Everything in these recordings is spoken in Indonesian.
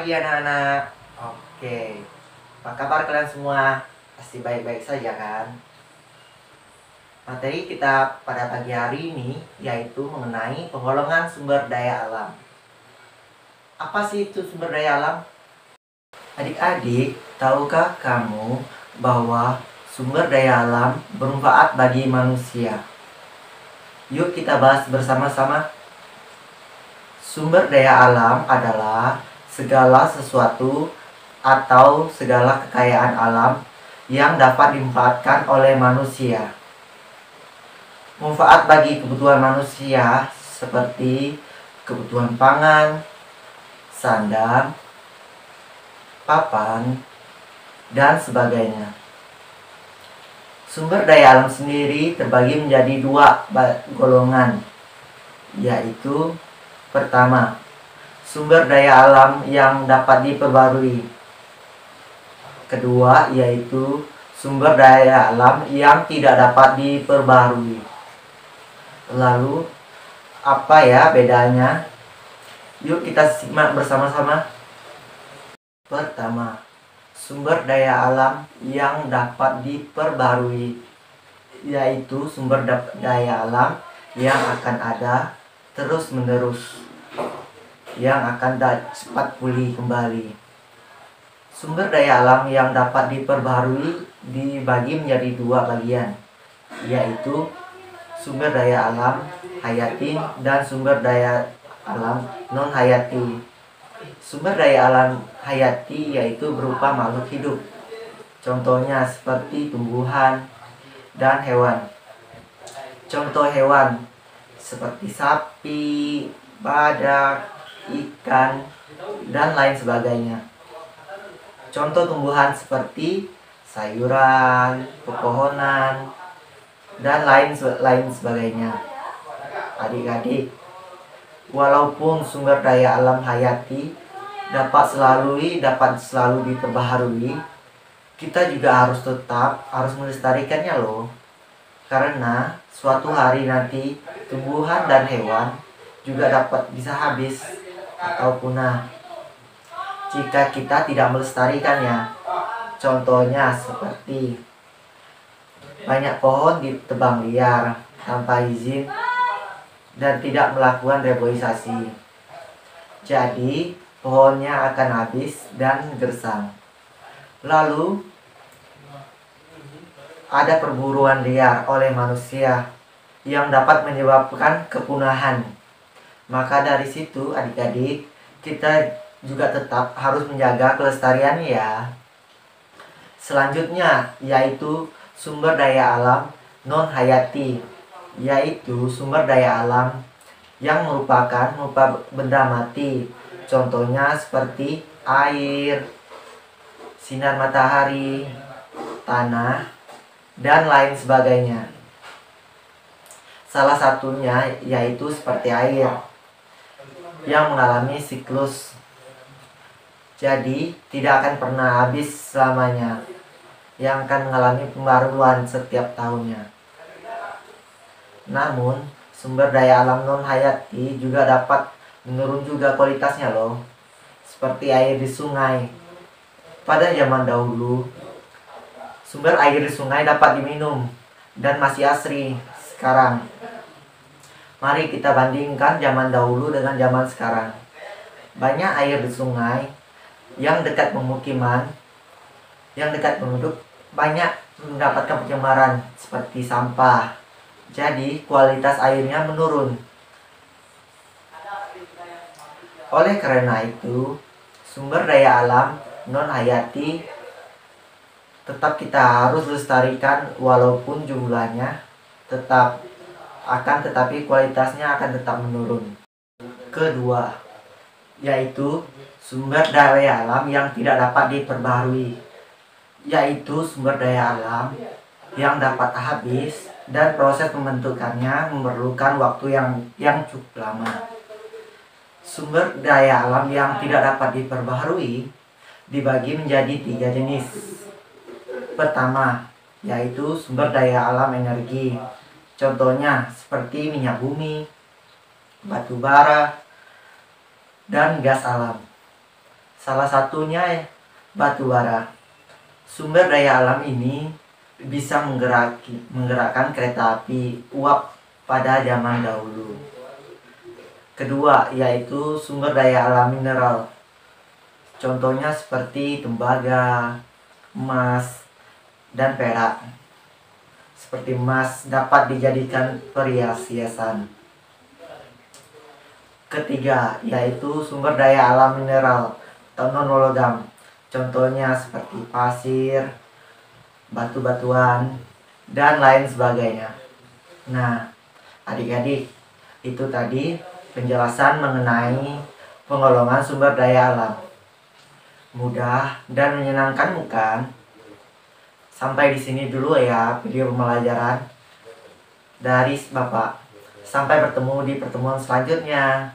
pagi anak-anak. Oke, apa kabar kalian semua? Pasti baik-baik saja kan? Materi kita pada pagi hari ini yaitu mengenai penggolongan sumber daya alam. Apa sih itu sumber daya alam? Adik-adik, tahukah kamu bahwa sumber daya alam bermanfaat bagi manusia? Yuk kita bahas bersama-sama. Sumber daya alam adalah segala sesuatu atau segala kekayaan alam yang dapat dimanfaatkan oleh manusia. Manfaat bagi kebutuhan manusia seperti kebutuhan pangan, sandang, papan, dan sebagainya. Sumber daya alam sendiri terbagi menjadi dua golongan, yaitu pertama, sumber daya alam yang dapat diperbarui. Kedua, yaitu sumber daya alam yang tidak dapat diperbarui. Lalu, apa ya bedanya? Yuk kita simak bersama-sama. Pertama, sumber daya alam yang dapat diperbarui, yaitu sumber daya alam yang akan ada terus-menerus, yang akan cepat pulih kembali. Sumber daya alam yang dapat diperbarui dibagi menjadi dua bagian, yaitu sumber daya alam hayati dan sumber daya alam non-hayati. Sumber daya alam hayati yaitu berupa makhluk hidup, contohnya seperti tumbuhan dan hewan. Contoh hewan seperti sapi, badak, ikan, dan lain sebagainya. Contoh tumbuhan seperti sayuran, pepohonan, dan lain sebagainya. Adik-adik, walaupun sumber daya alam hayati dapat selalu diperbaharui, kita juga harus melestarikannya loh. Karena suatu hari nanti tumbuhan dan hewan juga bisa habis atau punah jika kita tidak melestarikannya. Contohnya seperti banyak pohon ditebang liar tanpa izin dan tidak melakukan reboisasi. Jadi pohonnya akan habis dan gersang. Lalu ada perburuan liar oleh manusia yang dapat menyebabkan kepunahan. Maka dari situ adik-adik, kita juga tetap harus menjaga kelestariannya ya. Selanjutnya yaitu sumber daya alam non-hayati, yaitu sumber daya alam yang merupakan benda mati. Contohnya seperti air, sinar matahari, tanah, dan lain sebagainya. Salah satunya yaitu seperti air yang mengalami siklus, jadi tidak akan pernah habis selamanya, yang akan mengalami pembaruan setiap tahunnya. Namun sumber daya alam non hayati juga dapat menurun juga kualitasnya loh, seperti air di sungai. Pada zaman dahulu, sumber air di sungai dapat diminum dan masih asri. Sekarang, mari kita bandingkan zaman dahulu dengan zaman sekarang. Banyak air di sungai yang dekat pemukiman, yang dekat penduduk, banyak mendapatkan pencemaran seperti sampah. Jadi kualitas airnya menurun. Oleh karena itu, sumber daya alam non hayati tetap kita harus lestarikan, walaupun jumlahnya tetapi kualitasnya akan tetap menurun. Kedua, yaitu sumber daya alam yang tidak dapat diperbaharui, yaitu sumber daya alam yang dapat habis dan proses pembentukannya memerlukan waktu yang cukup lama. Sumber daya alam yang tidak dapat diperbaharui dibagi menjadi 3 jenis. Pertama, yaitu sumber daya alam energi. Contohnya seperti minyak bumi, batu bara, dan gas alam. Salah satunya batu bara. Sumber daya alam ini bisa menggerakkan kereta api uap pada zaman dahulu. Kedua, yaitu sumber daya alam mineral. Contohnya seperti tembaga, emas, dan perak. Seperti emas dapat dijadikan perhiasan. Ketiga, yaitu sumber daya alam mineral atau non-logam. Contohnya seperti pasir, batu-batuan, dan lain sebagainya. Nah, adik-adik, itu tadi penjelasan mengenai penggolongan sumber daya alam. Mudah dan menyenangkan bukan? Sampai di sini dulu ya video pembelajaran dari Bapak. Sampai bertemu di pertemuan selanjutnya.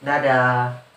Dadah.